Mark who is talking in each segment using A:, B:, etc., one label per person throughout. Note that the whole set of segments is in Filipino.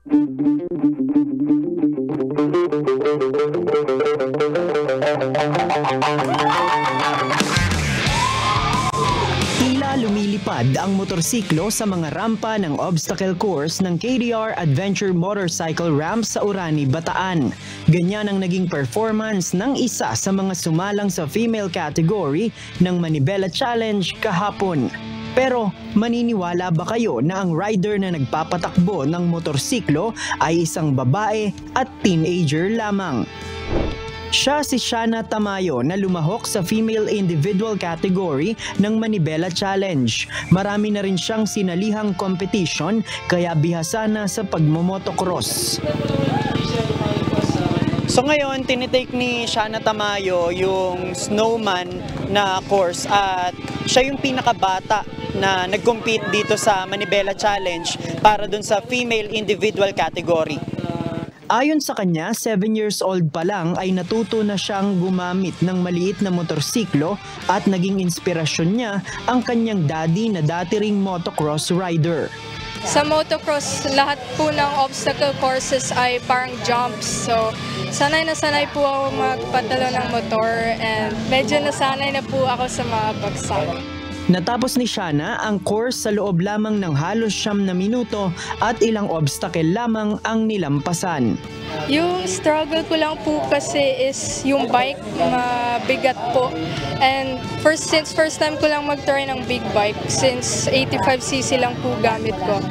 A: Tila lumilipad ang motorsiklo sa mga rampa ng obstacle course ng KDR Adventure Motorcycle Ramp sa Orani, Bataan. Ganyan ang naging performance ng isa sa mga sumalang sa female category ng Manibela Challenge kahapon. Pero maniniwala ba kayo na ang rider na nagpapatakbo ng motorsiklo ay isang babae at teenager lamang? Siya si Shana Tamayo na lumahok sa female individual category ng Manibela Challenge. Marami na rin siyang sinalihang competition kaya bihasa na sa pagmomotocross. So ngayon, tinitake ni Shana Tamayo yung snowman na course at siya yung pinakabata na nag-compete dito sa Manibela Challenge para dun sa female individual category. Ayon sa kanya, 7 years old pa lang ay natuto na siyang gumamit ng maliit na motorsiklo at naging inspirasyon niya ang kanyang daddy na dati ring motocross rider.
B: Sa motocross, lahat po ng obstacle courses ay parang jumps. So, sanay na sanay po ako magpatalo ng motor and medyo nasanay na po ako sa mga bagsak.
A: Natapos ni Shana ang course sa loob lamang ng halos 9 na minuto at ilang obstacle lamang ang nilampasan.
B: Yung struggle ko lang po kasi is yung bike, mabigat po. And since first time ko lang mag-try ng big bike, since 85cc lang po gamit ko,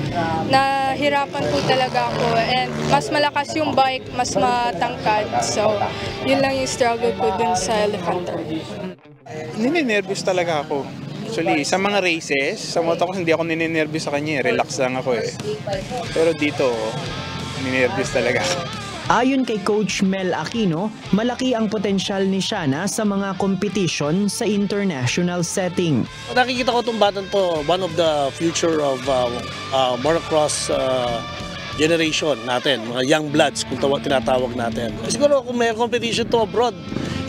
B: nahirapan po talaga ako. And mas malakas yung bike, mas matangkad. So, yun lang yung struggle ko dun sa Elephanter.
C: Nininervous talaga ako. Actually, sa mga races, sa motocross hindi ako nininervous sa kanya, relax lang ako eh. Pero dito, nininervous talaga.
A: Ayon kay Coach Mel Aquino, malaki ang potensyal ni Shana sa mga competition sa international setting.
D: Nakikita ko itong batang to, one of the future of motocross generation natin, mga young bloods kung tinatawag natin. Siguro kung may competition to abroad,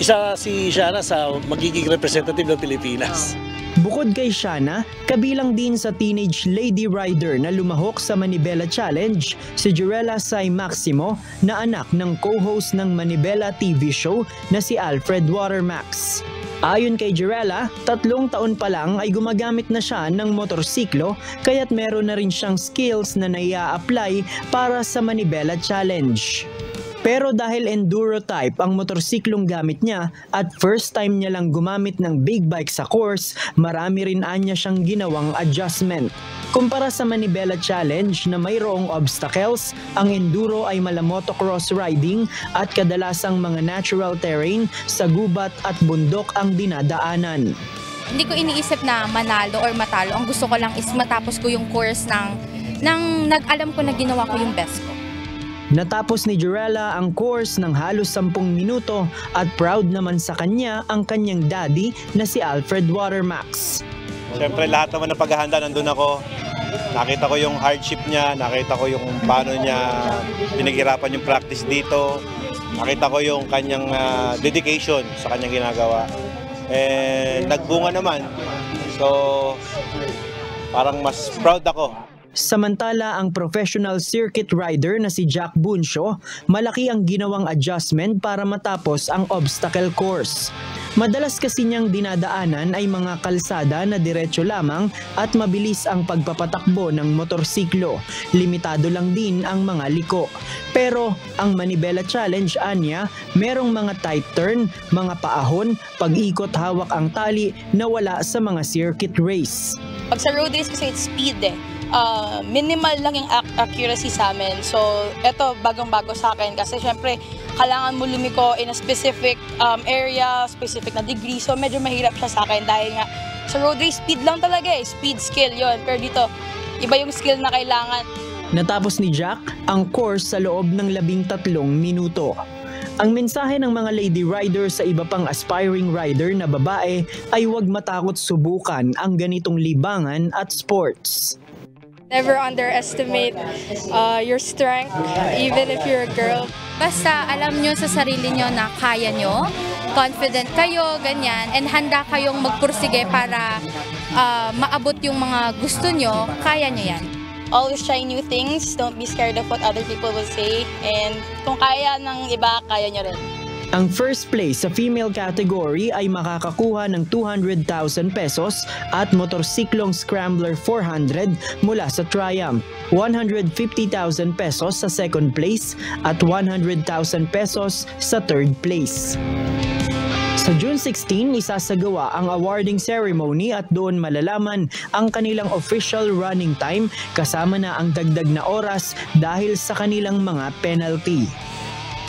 D: isa si Shana sa magiging representative ng Pilipinas.
A: Bukod kay Shana, kabilang din sa teenage lady rider na lumahok sa Manibela Challenge, si Jirela Sai Maximo na anak ng co-host ng Manibela TV show na si Alfred Watermax. Ayon kay Jirela, 3 taon pa lang ay gumagamit na siya ng motorsiklo kaya't meron na rin siyang skills na nai-apply para sa Manibela Challenge. Pero dahil enduro type ang motorsiklong gamit niya at first time niya lang gumamit ng big bike sa course, marami rin anya siyang ginawang adjustment. Kumpara sa Manibela Challenge na mayroong obstacles, ang enduro ay mala motocross riding at kadalasang mga natural terrain sa gubat at bundok ang dinadaanan.
E: Hindi ko iniisip na manalo or matalo. Ang gusto ko lang is matapos ko yung course ng nag-alam ko na ginawa ko yung best ko.
A: Natapos ni Jirela ang course ng halos 10 minuto at proud naman sa kanya ang kanyang daddy na si Alfred Watermax.
F: Siyempre lahat naman ng paghahanda nandun ako. Nakita ko yung hardship niya, nakita ko yung paano niya pinaghirapan yung practice dito. Nakita ko yung kanyang dedication sa kanyang ginagawa. Nagbunga naman. So parang mas proud ako.
A: Samantala ang professional circuit rider na si Jack Bunsho, malaki ang ginawang adjustment para matapos ang obstacle course. Madalas kasi niyang dinadaanan ay mga kalsada na diretso lamang at mabilis ang pagpapatakbo ng motorsiklo. Limitado lang din ang mga liko. Pero ang Manibela Challenge anya, merong mga tight turn, mga paahon, pag-ikot hawak ang tali na wala sa mga circuit race.
G: Pag sa road race kasi it's speed eh. Minimal lang yung accuracy sa amin. So, ito bagong-bago sa akin kasi syempre, kailangan mo lumiko in a specific area, specific na degree. So, medyo mahirap siya sa akin dahil nga sa road race, speed lang talaga eh. Speed, skill yon. Pero dito, iba yung skill na kailangan.
A: Natapos ni Jack ang course sa loob ng 13 minuto. Ang mensahe ng mga lady rider sa iba pang aspiring rider na babae ay huwag matakot subukan ang ganitong libangan at sports.
B: Never underestimate your strength, even if you're a girl.
E: Basta alam nyo sa sarili nyo na kaya nyo, confident kayo, ganyan, and handa kayong magpursige para maabot yung mga gusto nyo, kaya nyo yan.
G: always try new things. Don't be scared of what other people will say. And kung kaya ng iba, kaya nyo rin.
A: Ang first place sa female category ay makakakuha ng 200,000 pesos at motorsiklong Scrambler 400 mula sa Triumph, 150,000 pesos sa second place at 100,000 pesos sa third place. Sa June 16, isasagawa ang awarding ceremony at doon malalaman ang kanilang official running time kasama na ang dagdag na oras dahil sa kanilang mga penalty.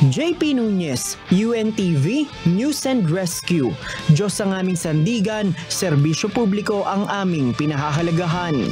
A: JP Nunez, UNTV, News and Rescue. Diyos ang aming sandigan, serbisyo publiko ang aming pinahahalagahan.